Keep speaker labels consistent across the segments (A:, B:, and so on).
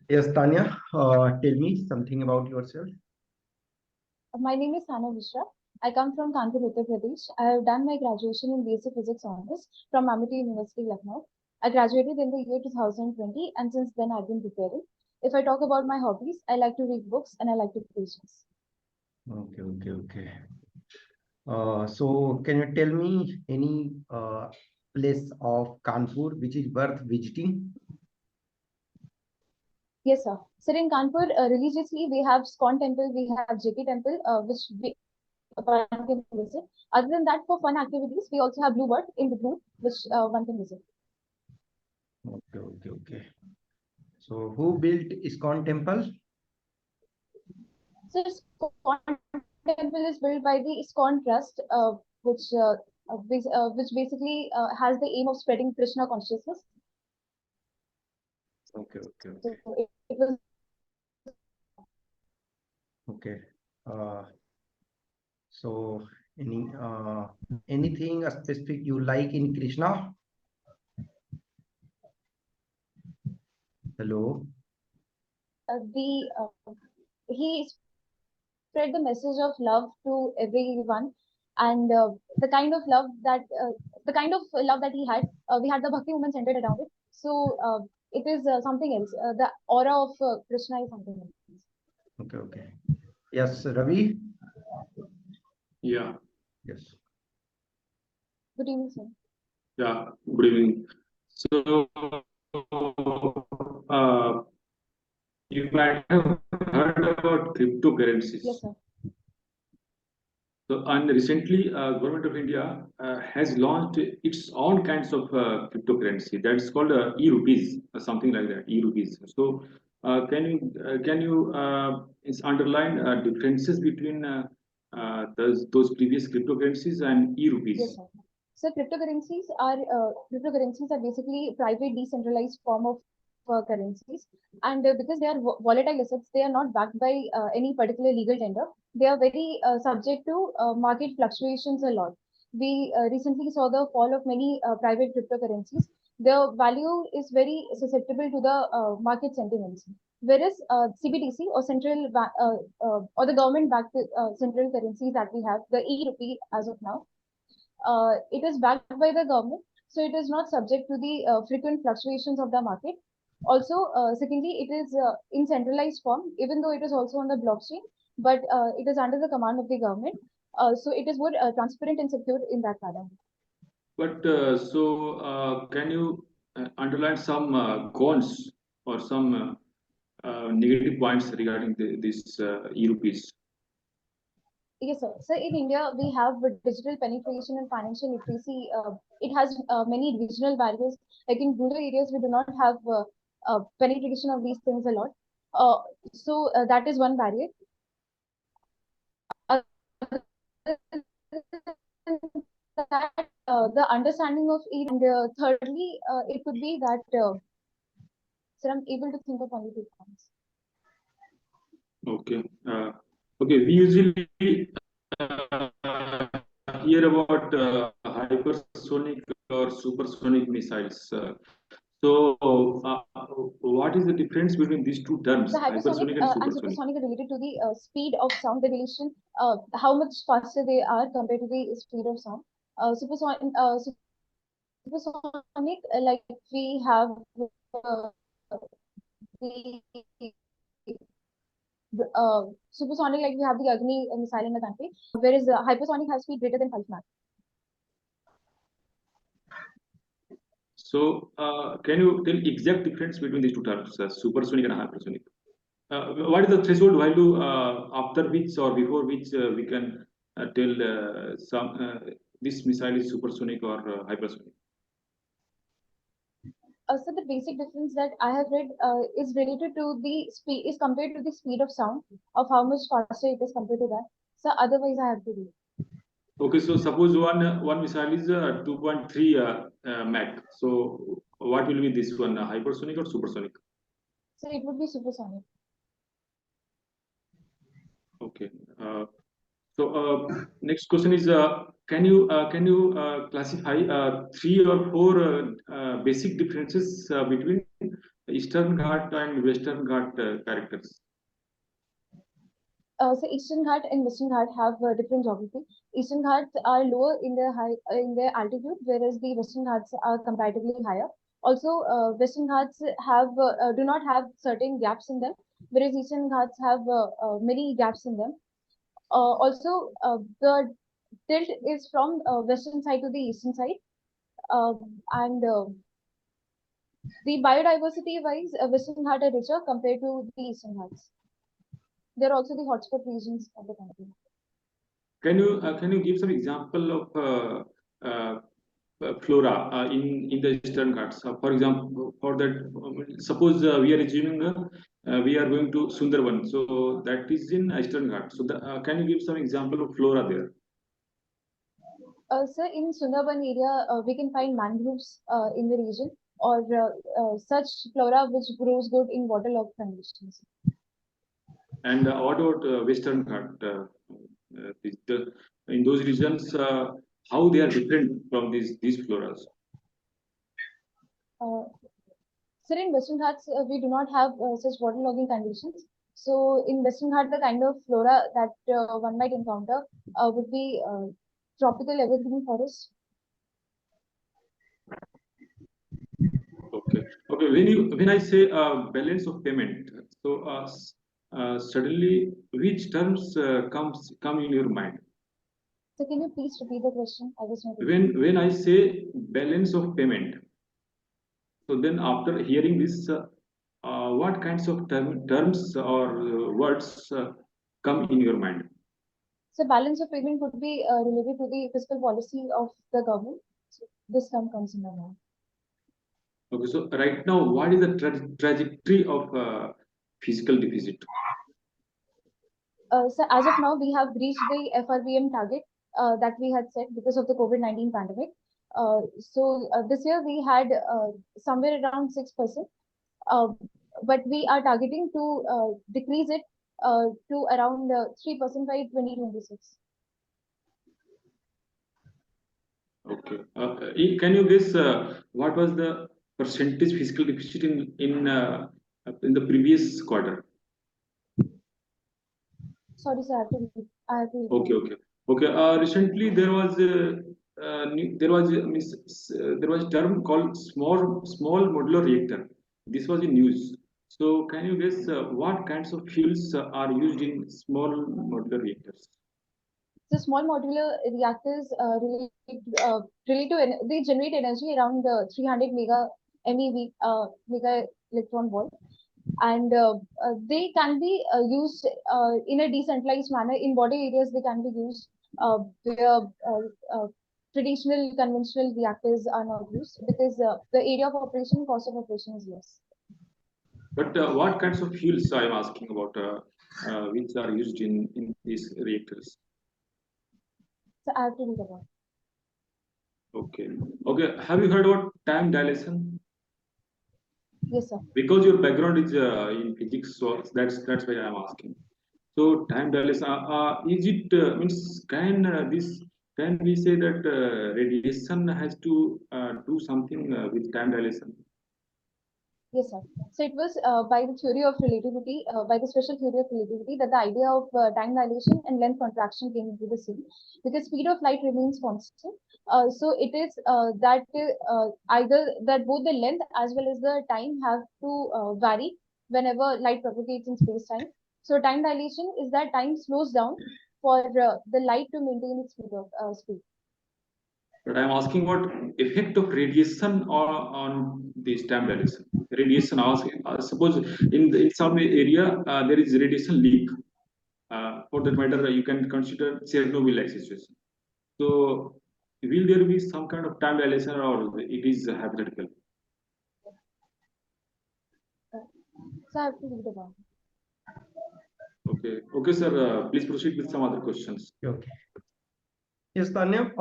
A: Yes, Tanya, tell me something about yourself.
B: My name is Tania Mishra. I come from Kanpur, Uttar Pradesh. I have done my graduation in Basic Physics Honors from Amity University, Lucknow. I graduated in the year 2020, and since then I've been preparing. If I talk about my hobbies, I like to read books and I like to play chess.
A: Okay. So can you tell me any place of Kanpur which is worth visiting?
B: Yes, sir. So in Kanpur, religiously, we have Scon Temple, we have JK Temple, which one can visit. Other than that, for fun activities, we also have Bluebird in between, which one can visit.
A: Okay. So who built ISKCON temple?
B: So ISKCON Temple is built by the ISKCON Trust, which basically has the aim of spreading Krishna consciousness.
A: Okay.
B: So it was
A: Okay. Uh, so anything specific you like in Krishna? Hello.
B: the he spread the message of love to everyone, and the kind of love that he had, we had the bhakti movement centered around it. So it is something else. The aura of Krishna is something else.
A: Okay. Yes, Ravi.
C: Yeah,
A: Yes.
B: Good evening, sir.
C: yeah. Good evening. So, uh, you might have heard about cryptocurrencies.
B: Yes, sir.
C: So, and recently, Government of India has launched its own kinds of cryptocurrency. That's called e-rupees, something like that. E-rupees. So, can you underline differences between those previous cryptocurrencies and
B: Yes,
C: e-rupees?
B: sir. So cryptocurrencies are basically private decentralized form of currencies, and because they are volatile assets, they are not backed by any particular legal tender. They are very subject to market fluctuations a lot. We recently saw the fall of many private cryptocurrencies. Their value is very susceptible to the market sentiments. Whereas CBDC or or the government-backed central currency that we have, the e-rupee as of now, it is backed by the government, so it is not subject to the frequent fluctuations of the market. Also, secondly, it is in centralized form, even though it is also on the blockchain, but it is under the command of the government. So it is more transparent and secure in that manner.
C: But can you underline some cons or some negative points regarding this e-rupees?
B: Yes, sir. So in India, we have digital penetration and financial literacy. It has many regional barriers. Like in rural areas, we do not have penetration of these things a lot. Uh, so that is one barrier. Other than that, the understanding of it, and thirdly, it could be that, so I'm able to think of only two points.
C: Okay. Okay. We usually uh, hear about hypersonic or supersonic missiles. So, what is the difference between these two terms,
B: The hypersonic
C: hypersonic and
B: and
C: supersonic?
B: supersonic are related to the speed of sound regulation, how much faster they are compared to the speed of sound. Supersonic, like we have uh, the supersonic, like we have the Agni missile in the country, whereas hypersonic has speed greater than 5 Mach.
C: So, can you tell exact difference between these two terms, supersonic and hypersonic? What is the threshold value after which or before which we can tell this missile is supersonic or hypersonic?
B: So the basic difference that I have read is related to the speed, is compared to the speed of sound, of how much faster it is compared to that. So otherwise, I have to read.
C: Okay, so suppose one missile is 2.3 Mach. So what will be this one, hypersonic or supersonic?
B: So it would be supersonic.
C: Okay. Next question is, can you classify three or four basic differences between Eastern Ghat and Western Ghat characters?
B: So Eastern Ghat and Western Ghat have different geography. Eastern Ghats are lower in their altitude, whereas the Western Ghats are comparatively higher. Also, Western Ghats do not have certain gaps in them, whereas Eastern Ghats have many gaps in them. The tilt is from western side to the eastern side, and the biodiversity wise, Western Ghats are richer compared to the Eastern Ghats. They're also the hotspot regions of the country.
C: Can you give some example of flora in the Eastern Ghats? For example, for that, suppose we are assuming we are going to Sundarban, so that is in Eastern Ghats. So can you give some example of flora there?
B: Sir, in Sundarban area, we can find mangroves in the region, or such flora which grows good in waterlogged conditions.
C: And what about Western Ghat? In those regions, how they are different from these floras?
B: Sir, in Western Ghats, we do not have such waterlogging conditions. So in Western Ghats, the kind of flora that one might encounter would be tropical evergreen forest.
C: Okay. When I say balance of payment, so suddenly which terms come in your mind?
B: So can you please repeat the question? I was not.
C: When I say balance of payment, so then after hearing this, what kinds of terms or words come in your mind?
B: So balance of payment would be related to the fiscal policy of the government. So this term comes in my mind.
C: Okay, so right now, what is the trajectory of fiscal deficit?
B: So as of now, we have reached the FRBM target that we had set because of the COVID-19 pandemic. This year we had somewhere around 6%, but we are targeting to decrease it to around 3% by 2026.
C: Okay. Can you guess what was the percentage fiscal deficit in the previous quarter?
B: Sorry, sir, I have to
C: Okay. Recently there was there was term called small modular reactor. This was in news. So can you guess what kinds of fuels are used in small modular reactors?
B: So small modular reactors they generate energy around 300 MeV mega electron volt, and they can be used in a decentralized manner in border areas. They can be used where traditional conventional reactors are not used because the area of operation, cost of operation is less.
C: But what kinds of fuels I am asking about, which are used in these reactors?
B: So I have to read about.
C: Okay. Have you heard about time dilation?
B: Yes, sir.
C: Because your background is in physics, so that's why I am asking. So time dilation, is it means can we say that radiation has to do something with time dilation?
B: Yes, sir. So it was by the theory of relativity, by the special theory of relativity, that the idea of time dilation and length contraction came into the scene, because speed of light remains constant. So it is that either that both the length as well as the time have to vary whenever light propagates in space time. So time dilation is that time slows down for the light to maintain its speed.
C: But I'm asking what effect of radiation on this time dilation. Radiation, suppose in some area there is radiation leak. For that matter, you can consider Chernobyl situation. So, will there be some kind of time dilation, or it is hypothetical?
B: So I have to read about.
C: Okay, sir. Please proceed with some other questions.
A: Okay. Yes, Tanya,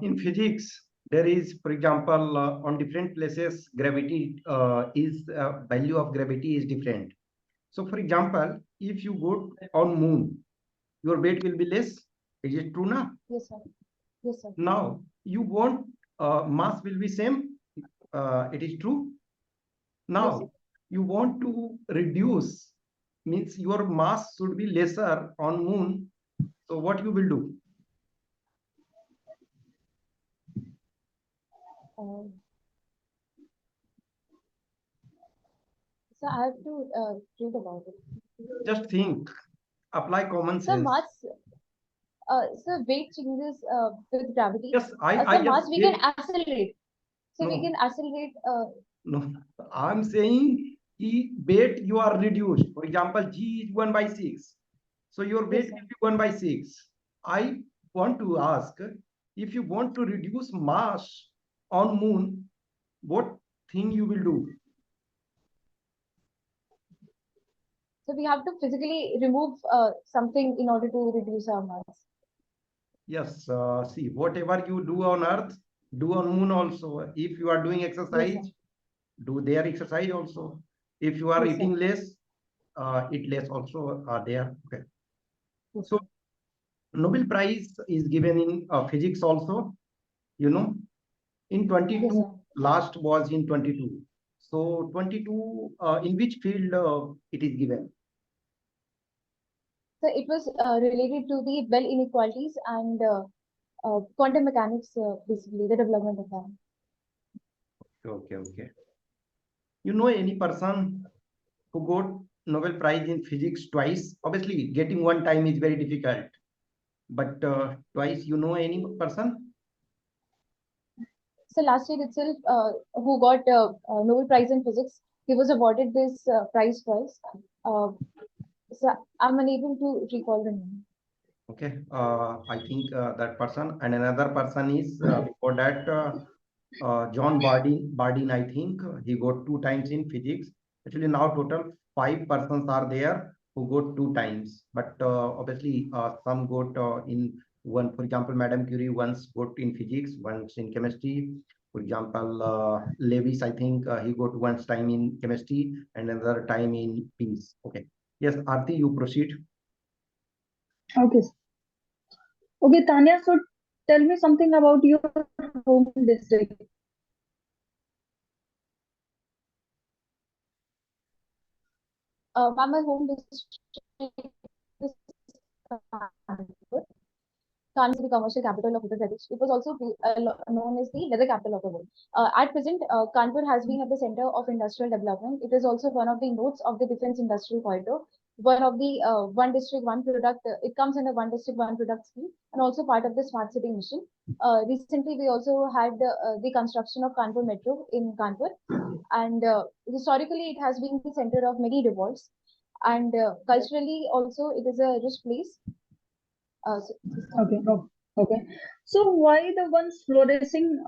A: in physics, there is, for example, on different places, gravity value of gravity is different. So, for example, if you go on moon, your weight will be less. Is it true now?
B: Yes, sir. Yes, sir.
A: Now, you want mass will be same. It is true. Now,
B: yes,
A: you want to reduce, means your mass should be lesser on moon. So what you will do?
B: So I have to read about it.
A: Just think, apply common
B: So
A: sense.
B: mass, so weight changes with gravity.
A: Yes, I
B: So mass
A: just
B: we can accelerate. So we
A: No.
B: can accelerate.
A: No, I'm saying weight you are reduced. For example, G is 1/6. So your weight
B: Yes,
A: will be 1/6. I want to ask, if you want to reduce mass on moon, what thing you will do?
B: so we have to physically remove something in order to reduce our mass.
A: Yes, see, whatever you do on Earth, do on moon also. If you are doing exercise, do their exercise also. If you are
B: Yes,
A: eating less, eat less also are there. Okay.
B: yes,
A: So Nobel Prize is given in physics also, you know, in 22,
B: sir.
A: last was in 22. So 22, in which field it is given?
B: So it was related to the Bell inequalities and quantum mechanics, basically the development of that.
A: Okay, okay. You know any person who got Nobel Prize in physics twice? Obviously, getting one time is very difficult, but twice, you know any person?
B: So last year itself, who got Nobel Prize in Physics, he was awarded this prize twice. Uh, so I'm unable to recall the name.
A: Okay, I think that person, and another person is before that John Bardeen, I think he got two times in physics. Actually, now total five persons are there who got two times, but obviously some got in one. For example, Madame Curie once got in physics, once in chemistry. For example, Lewis, I think he got once time in chemistry and another time in peace. Okay. Yes, Aarti, you proceed.
D: Okay. Okay, Tanya, so tell me something about your home district.
B: My home district is Kanpur. Kanpur is the commercial capital of Uttar Pradesh. It was also known as the leather capital of the world. At present, Kanpur has been at the center of industrial development. It is also one of the nodes of the defense industrial corridor. One of the one district, one product. It comes under one district, one product scheme, and also part of the smart city mission. Recently, we also had the construction of Kanpur Metro in Kanpur, and historically, it has been the center of many revolts. And culturally, also, it is a rich place.
D: Okay, okay. So why the once flourishing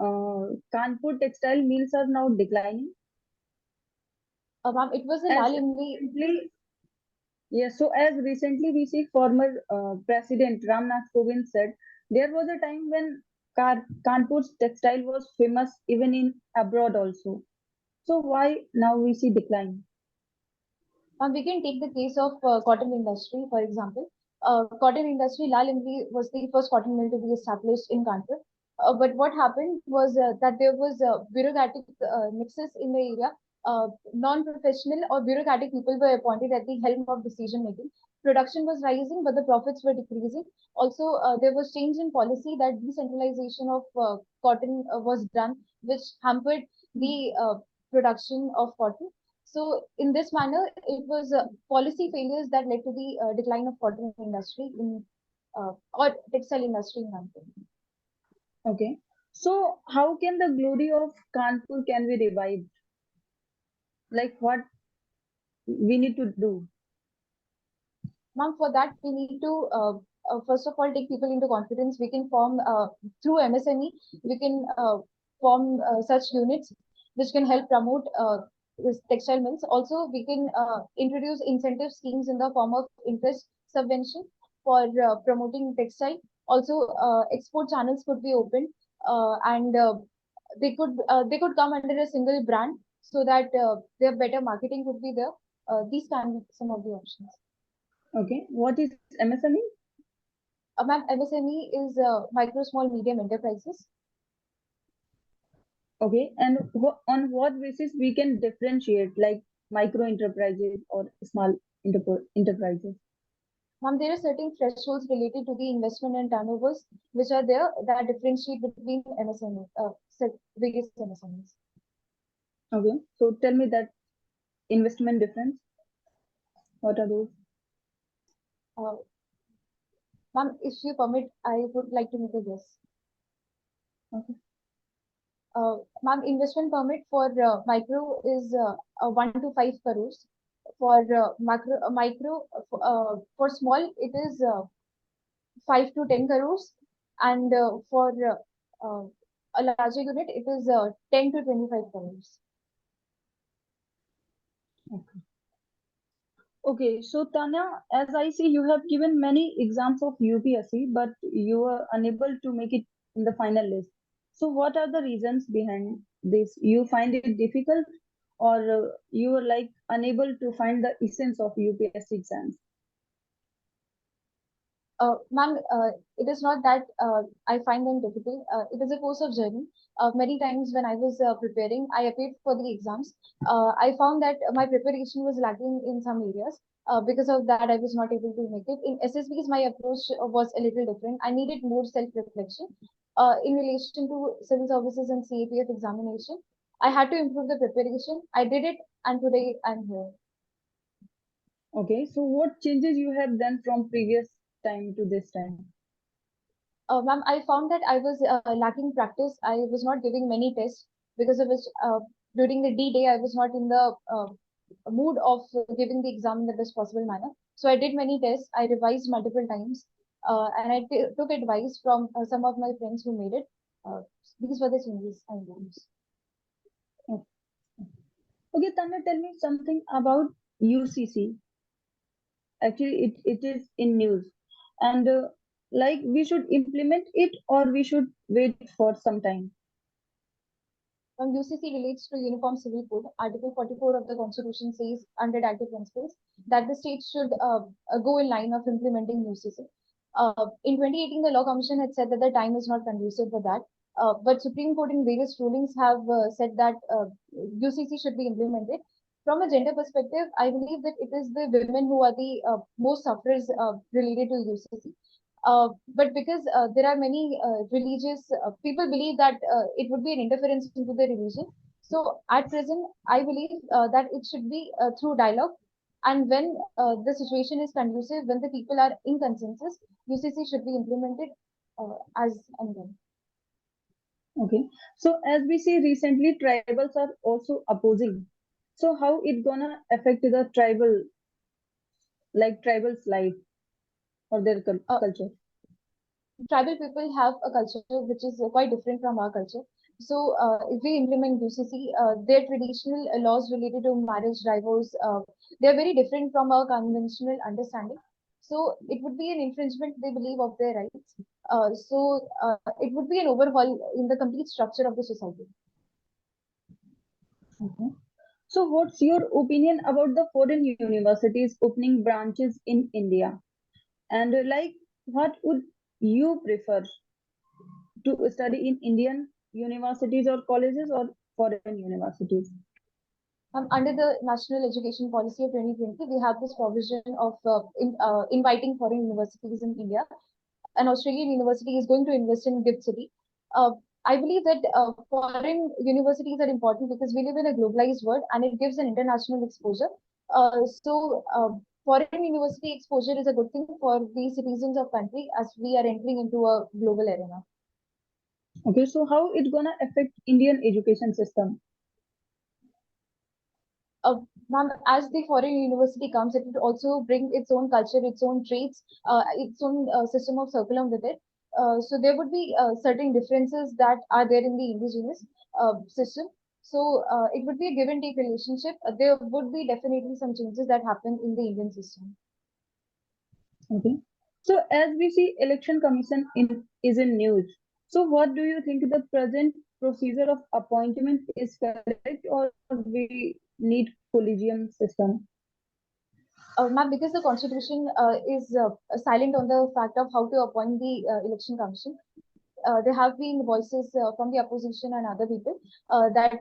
D: Kanpur textile mills are now declining?
B: Ma'am, it was a
D: As
B: lull in the
D: recently, yes, so as recently we see former President Ramnath Kovind said, there was a time when Kanpur's textile was famous even in abroad also. So why now we see decline?
B: we can take the case of cotton industry, for example. Cotton industry, Lal Imri was the first cotton mill to be established in Kanpur. But what happened was that there was bureaucratic nexus in the area. Non-professional or bureaucratic people were appointed at the helm of decision making. Production was rising, but the profits were decreasing. Also, there was change in policy that decentralization of cotton was done, which hampered the production of cotton. So in this manner, it was policy failures that led to the decline of cotton industry in or textile industry in Kanpur.
D: Okay. So how can the glory of Kanpur can be revived? Like what we need to do?
B: Ma'am, for that we need to first of all take people into confidence. We can form through MSME. We can form such units which can help promote this textile mills. Also, we can introduce incentive schemes in the form of interest subvention for promoting textile. Also, export channels could be opened, and they could come under a single brand so that their better marketing could be there. These can be some of the options.
D: Okay. What is MSME?
B: Ma'am, MSME is micro, small, medium enterprises.
D: Okay. And on what basis we can differentiate? Like micro enterprises or small enterprises?
B: Ma'am, there are certain thresholds related to the investment and turnovers which are there that differentiate between MSMEs, various MSMEs.
D: Okay, so tell me that investment difference. What are those?
B: Ma'am, if you permit, I would like to make a guess.
D: Okay.
B: Ma'am, investment permit for micro is 1 to 5 crores. For for small, it is 5 to 10 crores. And for a larger unit, it is 10 to 25 crores.
D: Okay, so Tanya, as I see, you have given many exams of UPSC, but you were unable to make it in the final list. So, what are the reasons behind this? You find it difficult, or you were like unable to find the essence of UPSC exams?
B: Ma'am, it is not that I find them difficult. It is a course of journey. Many times when I was preparing, I appeared for the exams. I found that my preparation was lacking in some areas. Because of that, I was not able to make it. In SSBs, my approach was a little different. I needed more self-reflection. In relation to civil services and CAPF examination, I had to improve the preparation. I did it, and today I'm here.
D: Okay, so what changes you have done from previous time to this time?
B: Ma'am, I found that I was lacking practice. I was not giving many tests because of which during the D day I was not in the mood of giving the exam in the best possible manner. So I did many tests. I revised multiple times, and I took advice from some of my friends who made it. These were the changes I made.
D: Okay, Tanya, tell me something about UCC. Actually, it is in news, and like we should implement it or we should wait for some time.
B: UCC relates to Uniform Civil Code. Article 44 of the Constitution says, under active principles, that the states should go in line of implementing UCC. In 2018, the Law Commission had said that the time is not conducive for that. But Supreme Court in various rulings have said that UCC should be implemented. From a gender perspective, I believe that it is the women who are the most sufferers related to UCC. But because there are many religious people believe that it would be an interference into the religion. So at present, I believe that it should be through dialogue. And when the situation is conducive, when the people are in consensus, UCC should be implemented as and when.
D: Okay, so as we see recently, tribals are also opposing. So how it gonna affect the tribals' life or their culture?
B: Tribal people have a culture which is quite different from our culture. So, if we implement UCC, their traditional laws related to marriage, divorce, they are very different from our conventional understanding. So, it would be an infringement, they believe, of their rights. It would be an overhaul in the complete structure of the society.
D: Okay. So what's your opinion about the foreign universities opening branches in India? And what would you prefer to study in Indian universities or colleges or foreign universities?
B: Under the National Education Policy of 2020, we have this provision of inviting foreign universities in India. An Australian university is going to invest in Gift City. I believe that foreign universities are important because we live in a globalized world and it gives an international exposure. Foreign university exposure is a good thing for the citizens of country as we are entering into a global arena.
D: Okay, so how it gonna affect Indian education system?
B: Ma'am, as the foreign university comes, it would also bring its own culture, its own traits, its own system of curriculum with it. So there would be certain differences that are there in the indigenous system. So it would be a give and take relationship. There would be definitely some changes that happen in the Indian system.
D: Okay. So as we see, election commission is in news. So what do you think the present procedure of appointment is correct or we need collegium system?
B: Ma'am, because the constitution is silent on the fact of how to appoint the election commission, there have been voices from the opposition and other people that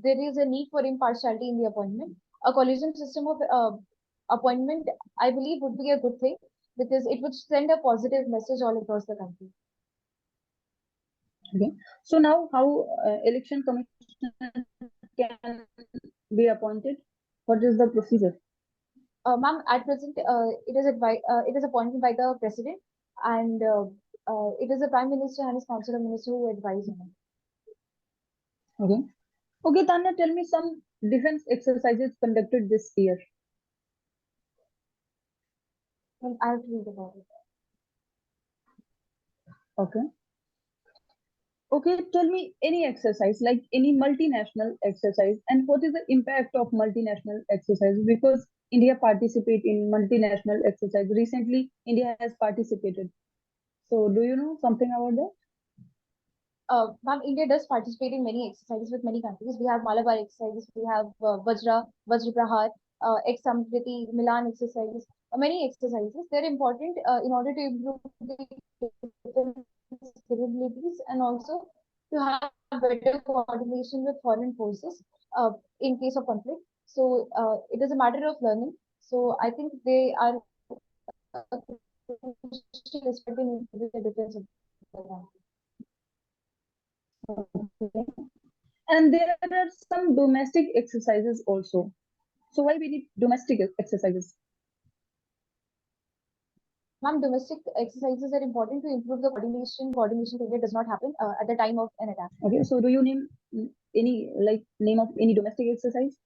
B: there is a need for impartiality in the appointment. a collegium system of appointment, I believe, would be a good thing because it would send a positive message all across the country.
D: Okay. So now, how election commissioner can be appointed? What is the procedure?
B: Ma'am, at present, it is appointed by the president, and it is the prime minister and his council of ministers who advise on it.
D: Okay. Okay, Tanya, tell me some defense exercises conducted this year.
B: Well, I have to read about it.
D: Okay. Okay, tell me any exercise, like any multinational exercise, and what is the impact of multinational exercise? Because India participate in multinational exercise. Recently, India has participated. So, do you know something about that?
B: Ma'am, India does participate in many exercises with many countries. We have Malabar exercises, we have Vajra Prahar, Ex Sampriti, Milan exercises, many exercises. They're important in order to improve the defense capabilities and also to have better coordination with foreign forces in case of conflict. So it is a matter of learning. So I think they are a crucial aspect in improving the defense of the country.
D: Okay. And there are some domestic exercises also. So why we need domestic exercises?
B: Ma'am, domestic exercises are important to improve the coordination. Coordination failure does not happen at the time of an attack.
D: Okay, so do you name any name of any domestic exercise?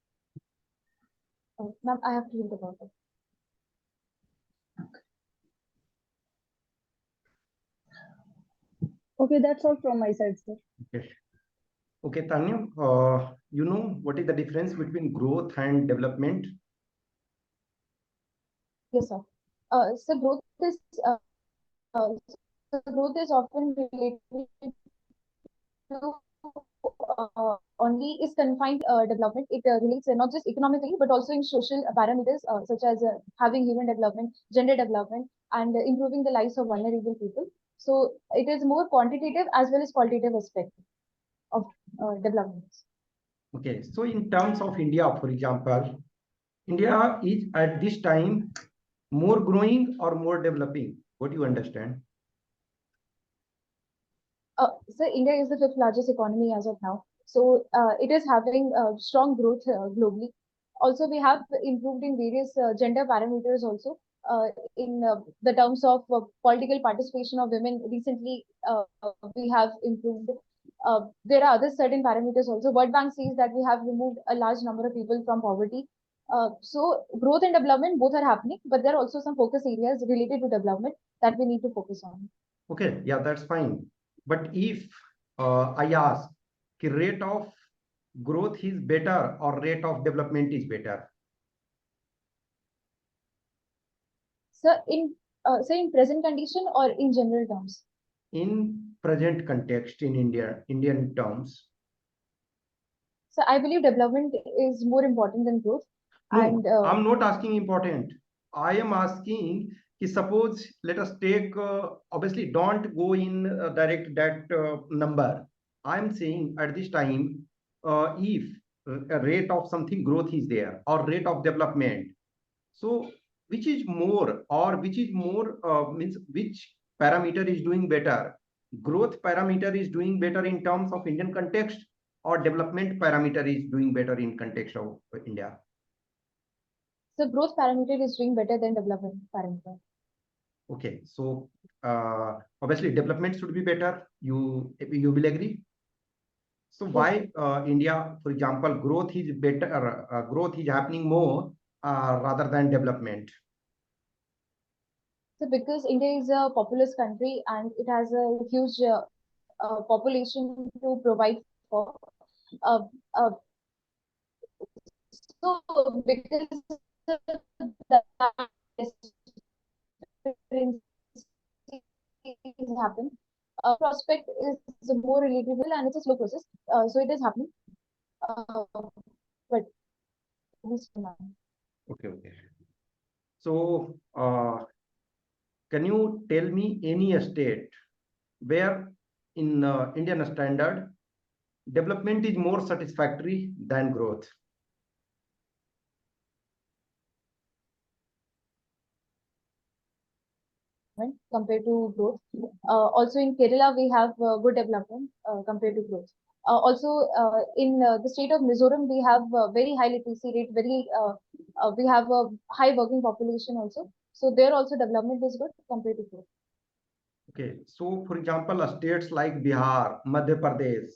B: Ma'am, I have to think about it.
D: Okay, that's all from my side, sir.
A: Okay. Okay, Tanya, you know what is the difference between growth and development?
B: Yes, sir. So growth is often related to only is confined development. It relates not just economically but also in social parameters such as having human development, gender development, and improving the lives of vulnerable people. So it is more quantitative as well as qualitative aspect of development.
A: Okay, so in terms of India, for example, India is at this time more growing or more developing? What do you understand?
B: So India is the fifth largest economy as of now. So it is having strong growth globally. Also, we have improved in various gender parameters also in the terms of political participation of women. Recently, we have improved. There are other certain parameters also. World Bank says that we have removed a large number of people from poverty. So growth and development both are happening, but there are also some focus areas related to development that we need to focus on.
A: Okay, yeah, that's fine. But if I ask, the rate of growth is better or rate of development is better?
B: So in present condition or in general terms?
A: In present context, in Indian terms.
B: So I believe development is more important than growth.
A: No,
B: and
A: I'm not asking important. I am asking, suppose let us take, obviously don't go in direct that number. I'm saying at this time, if a rate of something growth is there or rate of development, so which is more or which is more means which parameter is doing better? Growth parameter is doing better in terms of Indian context or development parameter is doing better in context of India?
B: so growth parameter is doing better than development parameter.
A: Okay, so obviously development should be better. You will agree? So why India, for example, growth is better, growth is happening more rather than development?
B: So because India is a populous country and it has a huge population to provide for. Uh, uh, so because that happen, prospect is more relatable and it's a slow process. So it is happening. But
A: Okay, okay. So can you tell me any state where in Indian standard development is more satisfactory than growth?
B: compared to growth. Also in Kerala, we have good development compared to growth. Also, in the state of Mizoram, we have very high literacy rate, we have a high working population also. So there also development is good compared to growth.
A: Okay, so for example, states like Bihar, Madhya Pradesh,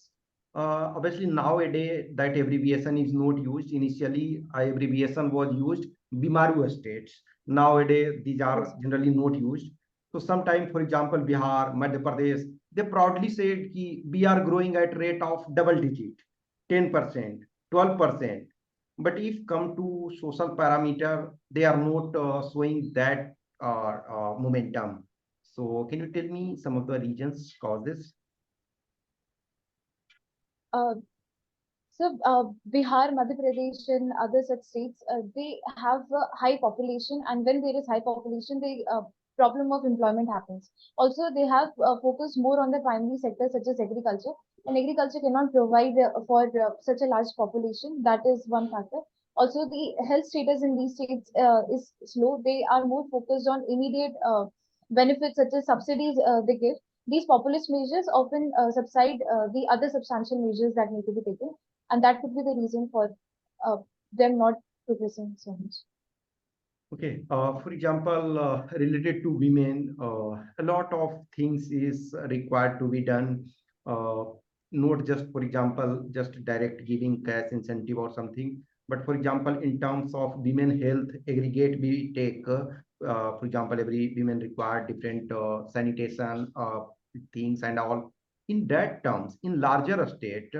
A: obviously nowadays that abbreviation is not used. Initially, abbreviation was used, Bimaru states. Nowadays, these are generally not used. So sometimes, for example, Bihar, Madhya Pradesh, they proudly said ki we are growing at rate of double digit, 10%, 12%. But if come to social parameter, they are not showing that momentum. So can you tell me some of the regions causes?
B: Uh, Bihar, Madhya Pradesh, and other such states, they have a high population, and when there is high population, the problem of employment happens. Also, they have focused more on the primary sector, such as agriculture, and agriculture cannot provide for such a large population. That is one factor. Also, the health status in these states is slow. They are more focused on immediate benefits, such as subsidies they give. These populist measures often subside the other substantial measures that need to be taken, and that could be the reason for uh, them not progressing so much.
A: Okay, for example, related to women, a lot of things is required to be done. Uh, Not just, for example, just direct giving cash incentive or something, but for example, in terms of women health aggregate, we take, for example, every women require different sanitation things and all. In that terms, in larger state,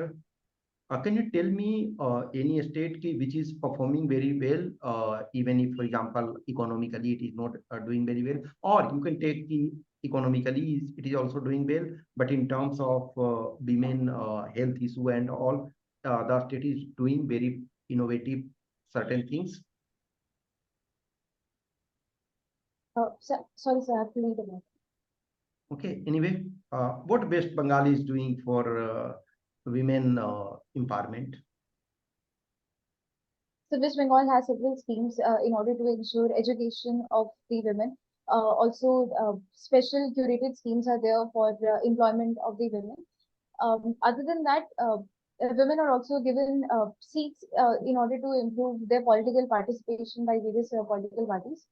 A: can you tell me any state which is performing very well, even if, for example, economically it is not doing very well, or you can take the economically it is also doing well, but in terms of women health issue and all, the state is doing very innovative certain things.
B: Sorry, sir, I have to leave it.
A: Okay, anyway, what West Bengal is doing for women empowerment?
B: So West Bengal has several schemes in order to ensure education of the women. Also, special curated schemes are there for employment of the women. Other than that, women are also given seats in order to improve their political participation by various political parties.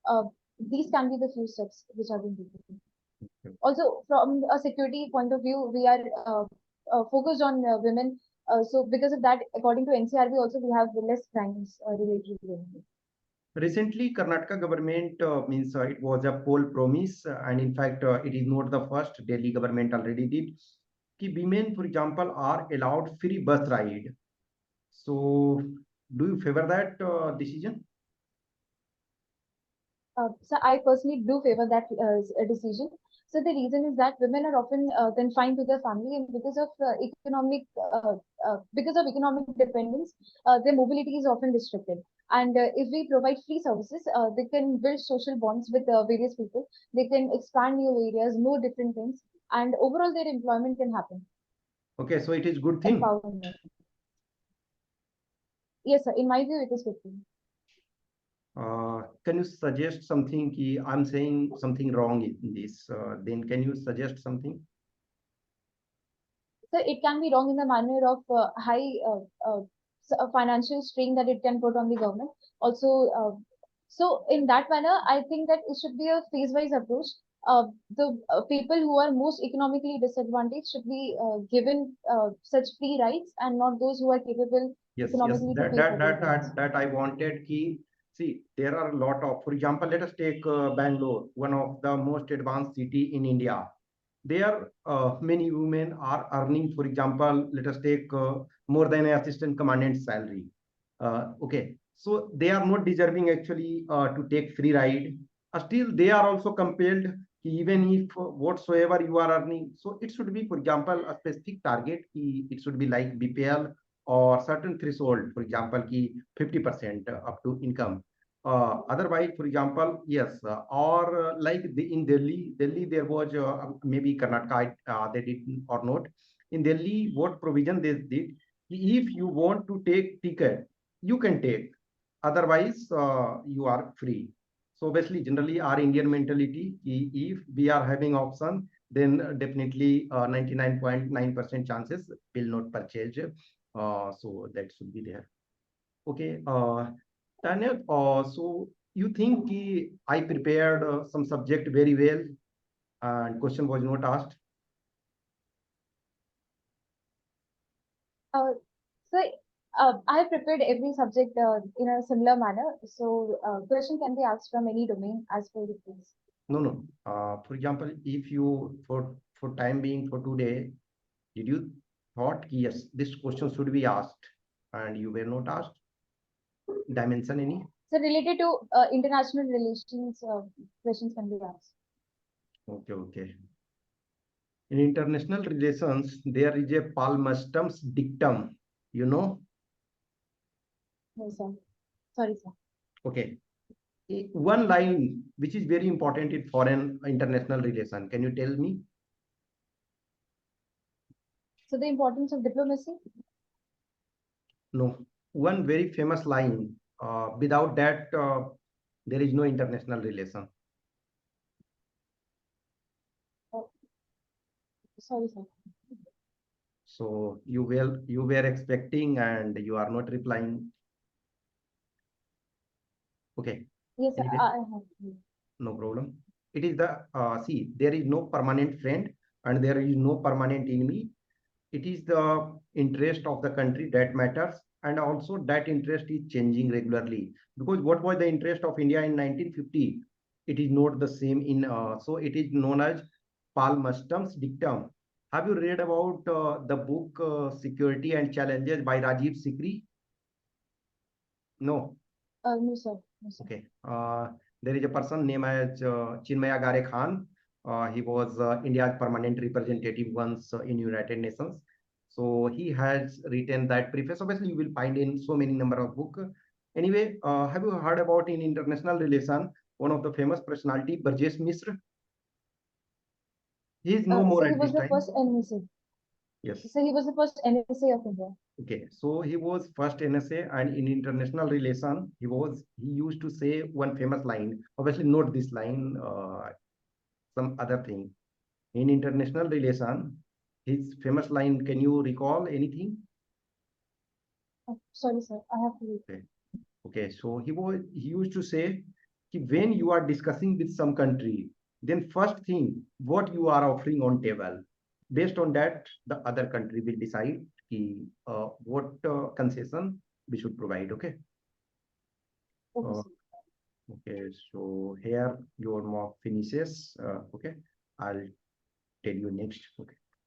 B: Uh, these can be the few steps which have been taken. Also, from a security point of view, we are focused on women. So because of that, according to NCRB, also we have less crimes related to women.
A: Recently, Karnataka government means it was a poll promise, and in fact, it is not the first. Delhi government already did. Ki women, for example, are allowed free bus ride. So, do you favor that decision?
B: So I personally do favor that decision. So the reason is that women are often confined to their family, and because of economic dependence, their mobility is often restricted. And if we provide free services, they can build social bonds with various people. They can expand new areas, know different things, and overall their employment can happen.
A: Okay, so it is good thing.
B: Empowerment. Yes, sir. In my view, it is good thing.
A: Can you suggest something? Ki I'm saying something wrong in this. Then can you suggest something?
B: So it can be wrong in the manner of high financial strain that it can put on the government. Also, so in that manner, I think that it should be a phase-wise approach. The people who are most economically disadvantaged should be given such free rights, and not those who are capable
A: Yes,
B: economically to pay for those rights.
A: that I wanted ki, see, there are a lot of, for example, let us take Bangalore, one of the most advanced city in India. There, many women are earning, for example, let us take more than an assistant commandant salary. Okay, so they are not deserving actually to take free ride. Still, they are also compelled, even if whatsoever you are earning. So it should be, for example, a specific target. It should be like BPL or certain threshold, for example, 50% up to income. Otherwise, for example, yes, or like in Delhi there was maybe Karnataka, they did or not. In Delhi, what provision they did, if you want to take ticket, you can take. Otherwise, you are free. So obviously, generally our Indian mentality, if we are having option, then definitely 99.9% chances will not purchase. So that should be there. Okay, Tanya, so you think I prepared some subject very well and question was not asked?
B: Uh, so I have prepared every subject in a similar manner. So question can be asked from any domain as per the case.
A: No, no. For example, if you for time being for today, did you thought yes, this question should be asked and you were not asked? Dimension any?
B: So related to international relations, questions can be asked.
A: Okay, okay. In international relations, there is a Palmer's dictum, you know?
B: No, sir. Sorry, sir.
A: Okay. One line which is very important in foreign international relation. Can you tell me?
B: So the importance of diplomacy.
A: No. One very famous line. Without that, there is no international relation.
B: Oh, sorry, sir.
A: So you were expecting and you are not replying. Okay.
B: Yes, sir,
A: Anyway,
B: I have.
A: no problem. It is the see, there is no permanent friend and there is no permanent enemy. It is the interest of the country that matters, and also that interest is changing regularly. Because what was the interest of India in 1950? It is not the same in so it is known as Palmerston's dictum. Have you read about the book Security and Challenges by Rajiv Sikri? No.
B: No, sir. No, sir.
A: Okay. There is a person named as Chinmaya Gare Khan. He was India's permanent representative once in United Nations. So he has written that preface. Obviously, you will find in so many number of book. Anyway, have you heard about in international relation one of the famous personality, Burgess Mishra? He is no more
B: So he
A: at
B: was
A: this
B: the
A: time.
B: first NSA.
A: Yes.
B: So he was the first NSA of India.
A: Okay, so he was first NSA, and in international relation, he used to say one famous line. Obviously, not this line, some other thing. In international relation, his famous line. Can you recall anything?
B: Oh, sorry, sir. I have to read.
A: Okay, okay. So he used to say, कि when you are discussing with some country, then first thing what you are offering on table. Based on that, the other country will decide what concession we should provide. Okay.
B: Okay,
A: Uh,
B: sir.
A: okay. So here your mock finishes. Okay. I'll tell you next. Okay.